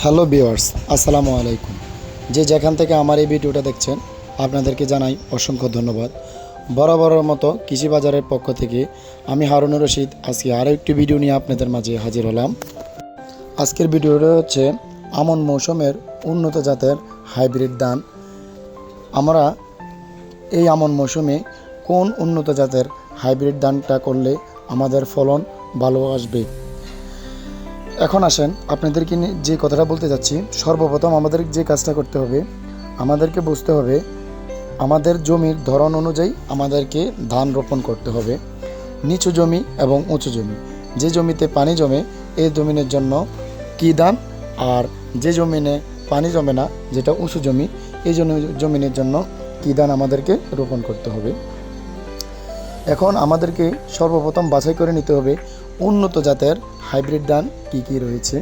Hello viewers, আসসালামু আলাইকুম। যে যেখান থেকে আমার এই ভিডিওটা দেখছেন আপনাদেরকে জানাই অসংখ্য ধন্যবাদ। বরাবরের মতো কৃষি বাজারের পক্ষ থেকে আমি হারুনুর রশিদ আজকে আরও একটি ভিডিও নিয়ে আপনাদের মাঝে হাজির হলাম। আজকের ভিডিওটা হচ্ছে আমন মৌসুমের উন্নত জাতের হাইব্রিড ধান। আমরা এই আমন মৌসুমে কোন উন্নত জাতের হাইব্রিড ধানটা করলে আমাদের ফলন ভালো আসবে। এখন আসেন আপনাদেরকে যে কথাটা বলতে যাচ্ছি, সর্বপ্রথম আমাদের যে কাজটা করতে হবে, আমাদেরকে বুঝতে হবে আমাদের জমির ধরন অনুযায়ী আমাদেরকে ধান রোপণ করতে হবে। নিচু জমি এবং উঁচু জমি, যে জমিতে পানি জমে এই জমিনের জন্য কী ধান, আর যে জমিনে পানি জমে না যেটা উঁচু জমি এই জমিনের জন্য কী ধান আমাদেরকে রোপণ করতে হবে। এখন আমাদেরকে সর্বপ্রথম বাছাই করে নিতে হবে উন্নত জাতের হাইব্রিড ধান কী কী রয়েছে।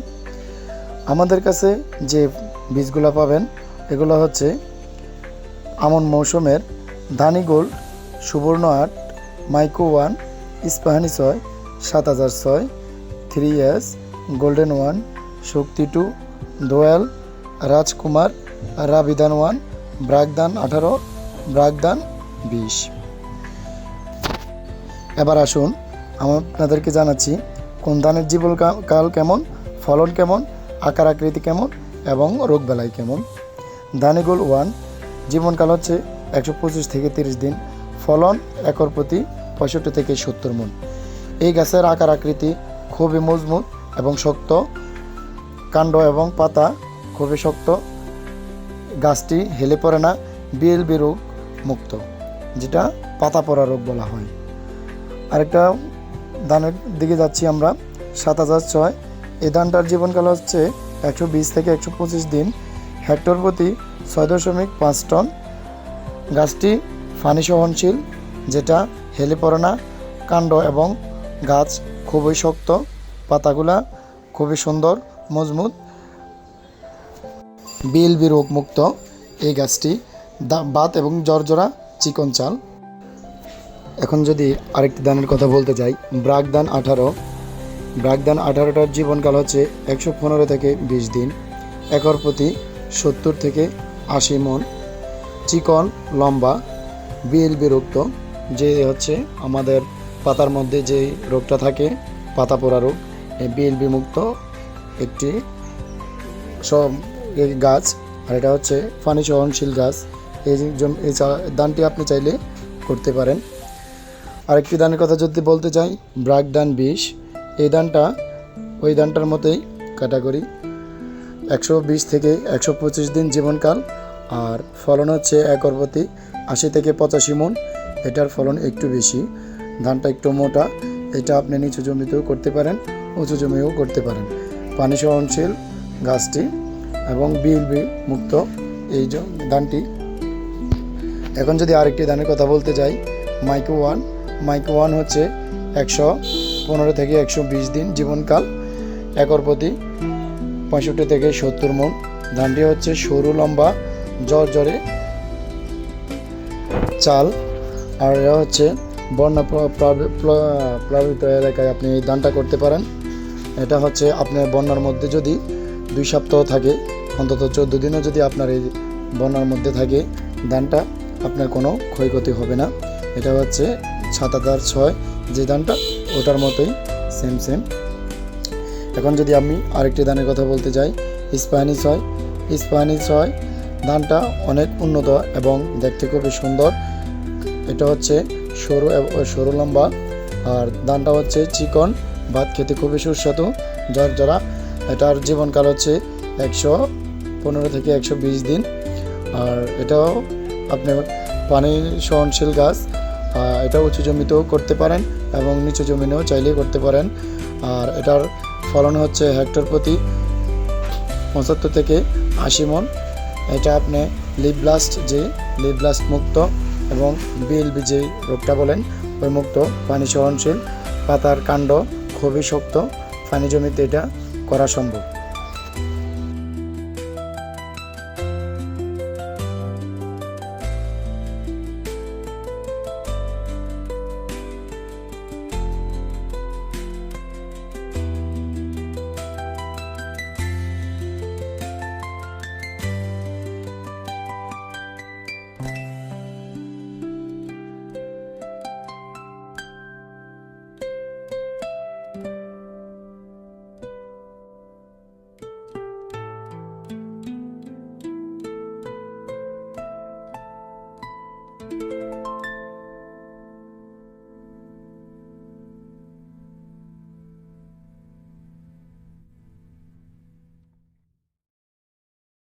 আমাদের কাছে যে বীজগুলো পাবেন এগুলো হচ্ছে আমন মৌসুমের ধানি গোল্ড, সুবর্ণ 8, মাইক্রো 1, ইস্পাহানি 6, 7006, 3S, গোল্ডেন 1, শক্তি 2, দোয়েল, রাজকুমার, রাবিধান 1, ব্রাগদান 18, ব্রাগদান 20। এবার আসুন আপনাদেরকে জানাচ্ছি কোন ধানের জীবনকাল কেমন, ফলন কেমন, আকার আকৃতি কেমন এবং রোগবালাই কেমন। ধানিগোল 1 জীবনকাল হচ্ছে 125 থেকে 30 দিন, ফলন একর প্রতি 65 থেকে 70 মণ। এই গাছের আকার আকৃতি খুবই মজবুত এবং শক্ত, কাণ্ড এবং পাতা খুবই শক্ত, গাছটি হেলে পড়ে না, বিএলবি রোগ মুক্ত, যেটা পাতা পড়া রোগ বলা হয়। আরেকটা ধানের দিকে যাচ্ছি আমরা, 7006। এই ধানটার জীবনকাল হচ্ছে 120 থেকে 125 দিন, হেক্টর প্রতি 6.5 টন। গাছটি পানি সহনশীল, যেটা হেলে পড়ে না, কাণ্ড এবং গাছ খুবই শক্ত, পাতাগুলা খুবই সুন্দর মজবুত, বিএলবি রোগ মুক্ত। এই গাছটি বাত এবং জর্জরা চিকন চাল। এখন যদি আরেকটি ধানের কথা বলতে যাই, ব্রাগদান 18। ব্রাগদান 18টার জীবনকাল হচ্ছে 115 থেকে 20 দিন, একর প্রতি 70 থেকে 80 মণ, চিকন লম্বা, বিএলবি রোগ, যে হচ্ছে আমাদের পাতার মধ্যে যে রোগটা থাকে পাতা পোড়া রোগ, এই বিএলবি মুক্ত একটি সব গাছ। আর এটা হচ্ছে পানি সহনশীল গাছ। এই ধানটি আপনি চাইলে করতে পারেন। আরেকটি ধানের কথা যদি বলতে চাই, ব্রাগদান 20। এই ধানটা ওই ধানটার মতোই ক্যাটাগরি, 120 থেকে 125 দিন জীবনকাল, আর ফলন হচ্ছে একর প্রতি 80 থেকে 85 মণ। এটার ফলন একটু বেশি, ধানটা একটু মোটা। এটা আপনি নিচু জমিতেও করতে পারেন, উঁচু জমিও করতে পারেন। পানি সহনশীল গাছটি এবং বিএলবি মুক্ত এই ধানটি। এখন যদি আরেকটি ধানের কথা বলতে যাই, মাইক্রো 1। মাইক্রো 1 হচ্ছে 115 থেকে 120 দিন জীবনকাল, একর প্রতি 65 থেকে 70 মণ। ধানটি হচ্ছে সরু লম্বা জর্জরে চাল, আর এটা হচ্ছে বন্যা প্লাবিত এলাকায় আপনি এই ধানটা করতে পারেন। এটা হচ্ছে আপনার বন্যার মধ্যে যদি 2 সপ্তাহ থাকে, অন্তত 14 দিনও যদি আপনার এই বন্যার মধ্যে থাকে, ধানটা আপনার কোনো ক্ষয়ক্ষতি হবে না। এটা হচ্ছে 7006, যে ধানটা ওটার মতোই সেম। এখন যদি আমি আরেকটি ধানের কথা বলতে যাই, ইস্পাহানি 6। ইস্পাহানি 6 ধানটা অনেক উন্নত এবং দেখতে খুবই সুন্দর। এটা হচ্ছে সরু লম্বা, আর ধানটা হচ্ছে চিকন, ভাত খেতে খুবই সুস্বাদু, জর্জরা। এটার জীবনকাল হচ্ছে 115 থেকে 120 দিন, আর এটাও আপনি পানি সহনশীল গাছ। এটা উঁচু জমিতেও করতে পারেন এবং নিচু জমিতেও চাইলেই করতে পারেন। আর এটার ফলন হচ্ছে হেক্টর প্রতি 75 থেকে 80 মণ। এটা আপনি লিভ ব্লাস্ট মুক্ত এবং বিএলবি যে রোগটা বলেন ওই মুক্ত, পানি সহনশীল, পাতার কাণ্ড খুবই শক্ত, পানি জমিতে এটা করা সম্ভব।